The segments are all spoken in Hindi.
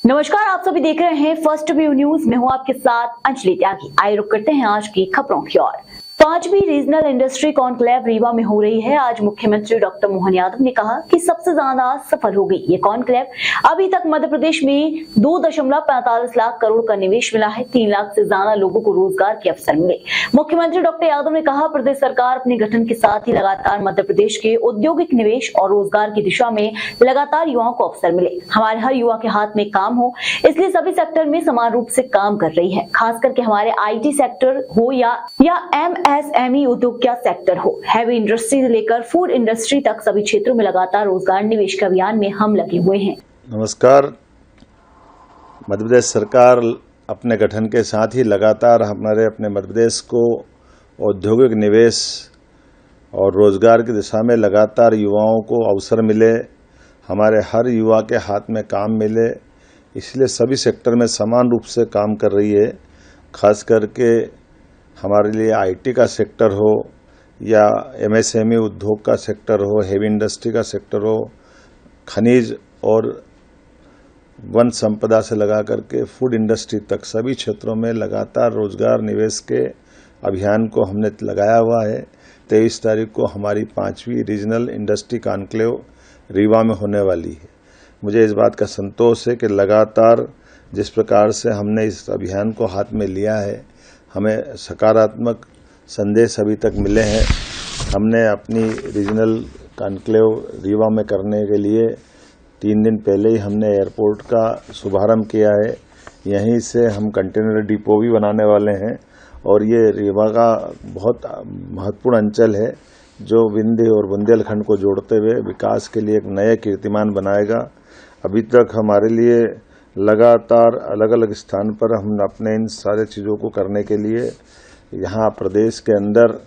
नमस्कार, आप सभी देख रहे हैं फर्स्ट व्यू न्यूज। मैं हूं आपके साथ अंजलि त्यागी। आइए रुक करते हैं आज की खबरों की ओर। 5वीं रीजनल इंडस्ट्री कॉन्क्लेव रीवा में हो रही है। आज मुख्यमंत्री डॉक्टर मोहन यादव ने कहा कि सबसे ज्यादा सफल होगी ये कॉन्क्लेव। अभी तक मध्य प्रदेश में 2.45 लाख करोड़ का निवेश मिला है। 3 लाख से ज्यादा लोगों को रोजगार के अवसर मिले। मुख्यमंत्री डॉक्टर यादव ने कहा, प्रदेश सरकार अपने गठन के साथ ही लगातार मध्य प्रदेश के औद्योगिक निवेश और रोजगार की दिशा में लगातार युवाओं को अवसर मिले। हमारे हर युवा के हाथ में काम हो, इसलिए सभी सेक्टर में समान रूप से काम कर रही है। खास करके हमारे IT सेक्टर हो या MSME उद्योग का सेक्टर हो, हैवी इंडस्ट्री से लेकर फूड इंडस्ट्री तक सभी क्षेत्रों में लगातार रोजगार निवेश के अभियान में हम लगे हुए हैं। नमस्कार। मध्य प्रदेश सरकार अपने गठन के साथ ही लगातार हमारे अपने मध्य प्रदेश को औद्योगिक निवेश और रोजगार की दिशा में लगातार युवाओं को अवसर मिले, हमारे हर युवा के हाथ में काम मिले, इसलिए सभी सेक्टर में समान रूप से काम कर रही है। खास करके हमारे लिए IT का सेक्टर हो या MSME उद्योग का सेक्टर हो, हेवी इंडस्ट्री का सेक्टर हो, खनिज और वन संपदा से लगा करके फूड इंडस्ट्री तक सभी क्षेत्रों में लगातार रोजगार निवेश के अभियान को हमने लगाया हुआ है। 23 तारीख को हमारी 5वीं रीजनल इंडस्ट्री कॉन्क्लेव रीवा में होने वाली है। मुझे इस बात का संतोष है कि लगातार जिस प्रकार से हमने इस अभियान को हाथ में लिया है, हमें सकारात्मक संदेश अभी तक मिले हैं। हमने अपनी रीजनल कॉन्क्लेव रीवा में करने के लिए 3 दिन पहले ही हमने एयरपोर्ट का शुभारंभ किया है। यहीं से हम कंटेनर डिपो भी बनाने वाले हैं और ये रीवा का बहुत महत्वपूर्ण अंचल है जो विंध्य और बुंदेलखंड को जोड़ते हुए विकास के लिए एक नया कीर्तिमान बनाएगा। अभी तक हमारे लिए लगातार अलग अलग स्थान पर हम अपने इन सारे चीज़ों को करने के लिए यहाँ प्रदेश के अंदर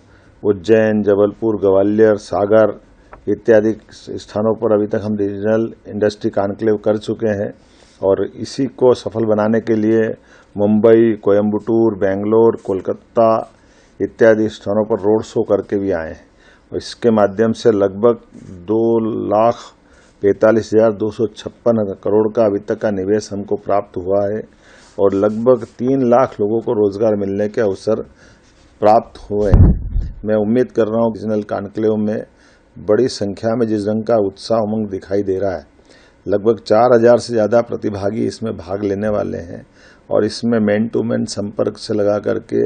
उज्जैन, जबलपुर, ग्वालियर, सागर इत्यादि स्थानों पर अभी तक हम रीजनल इंडस्ट्री कॉन्क्लेव कर चुके हैं और इसी को सफल बनाने के लिए मुंबई, कोयम्बटूर, बेंगलोर, कोलकाता इत्यादि स्थानों पर रोड शो करके भी आए हैं और इसके माध्यम से लगभग 2,45,256 करोड़ का अभी तक का निवेश हमको प्राप्त हुआ है और लगभग 3 लाख लोगों को रोजगार मिलने के अवसर प्राप्त हुए हैं। मैं उम्मीद कर रहा हूँ रीजनल कॉन्क्लेव में बड़ी संख्या में जिस रंग का उत्साह उमंग दिखाई दे रहा है, लगभग 4,000 से ज़्यादा प्रतिभागी इसमें भाग लेने वाले हैं और इसमें मैन टू मैन संपर्क से लगा करके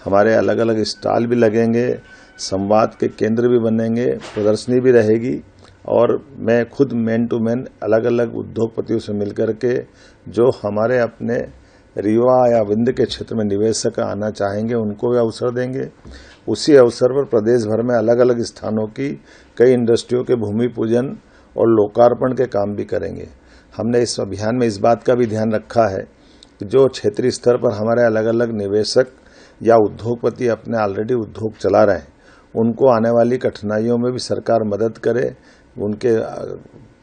हमारे अलग अलग स्टॉल भी लगेंगे, संवाद के केंद्र भी बनेंगे, प्रदर्शनी भी रहेगी और मैं खुद मैन टू मैन अलग अलग उद्योगपतियों से मिलकर के जो हमारे अपने रीवा या विंध्य के क्षेत्र में निवेशक आना चाहेंगे उनको भी अवसर देंगे। उसी अवसर पर प्रदेश भर में अलग अलग स्थानों की कई इंडस्ट्रियों के भूमि पूजन और लोकार्पण के काम भी करेंगे। हमने इस अभियान में इस बात का भी ध्यान रखा है कि जो क्षेत्रीय स्तर पर हमारे अलग अलग निवेशक या उद्योगपति अपने ऑलरेडी उद्योग चला रहे हैं उनको आने वाली कठिनाइयों में भी सरकार मदद करे, उनके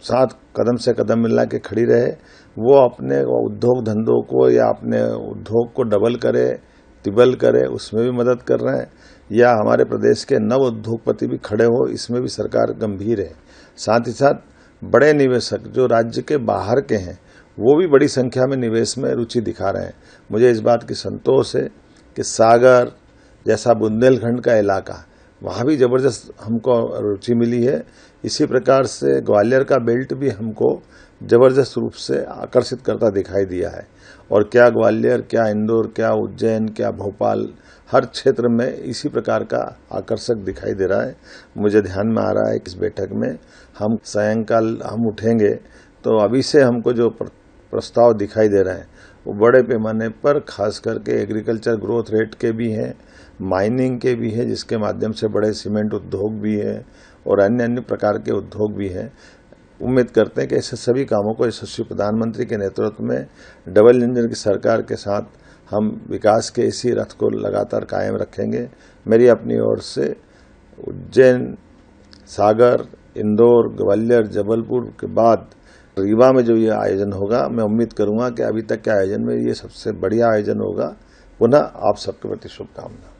साथ कदम से कदम मिला के खड़ी रहे, वो अपने उद्योग धंधों को या अपने उद्योग को डबल करे, तिबल करे, उसमें भी मदद कर रहे हैं या हमारे प्रदेश के नव उद्योगपति भी खड़े हो, इसमें भी सरकार गंभीर है। साथ ही साथ बड़े निवेशक जो राज्य के बाहर के हैं वो भी बड़ी संख्या में निवेश में रुचि दिखा रहे हैं। मुझे इस बात की संतोष है कि सागर जैसा बुंदेलखंड का इलाका वहाँ भी जबरदस्त हमको रुचि मिली है। इसी प्रकार से ग्वालियर का बेल्ट भी हमको जबरदस्त रूप से आकर्षित करता दिखाई दिया है और क्या ग्वालियर, क्या इंदौर, क्या उज्जैन, क्या भोपाल, हर क्षेत्र में इसी प्रकार का आकर्षक दिखाई दे रहा है। मुझे ध्यान में आ रहा है कि इस बैठक में हम सायंकाल हम उठेंगे तो अभी से हमको जो प्रस्ताव दिखाई दे रहे हैं वो बड़े पैमाने पर खास करके एग्रीकल्चर ग्रोथ रेट के भी हैं, माइनिंग के भी है जिसके माध्यम से बड़े सीमेंट उद्योग भी है और अन्य अन्य प्रकार के उद्योग भी हैं। उम्मीद करते हैं कि ऐसे सभी कामों को यशस्वी प्रधानमंत्री के नेतृत्व में डबल इंजन की सरकार के साथ हम विकास के इसी रथ को लगातार कायम रखेंगे। मेरी अपनी ओर से उज्जैन, सागर, इंदौर, ग्वालियर, जबलपुर के बाद रीवा में जो ये आयोजन होगा, मैं उम्मीद करूंगा कि अभी तक के आयोजन में ये सबसे बढ़िया आयोजन होगा। पुनः आप सबके प्रति शुभकामना।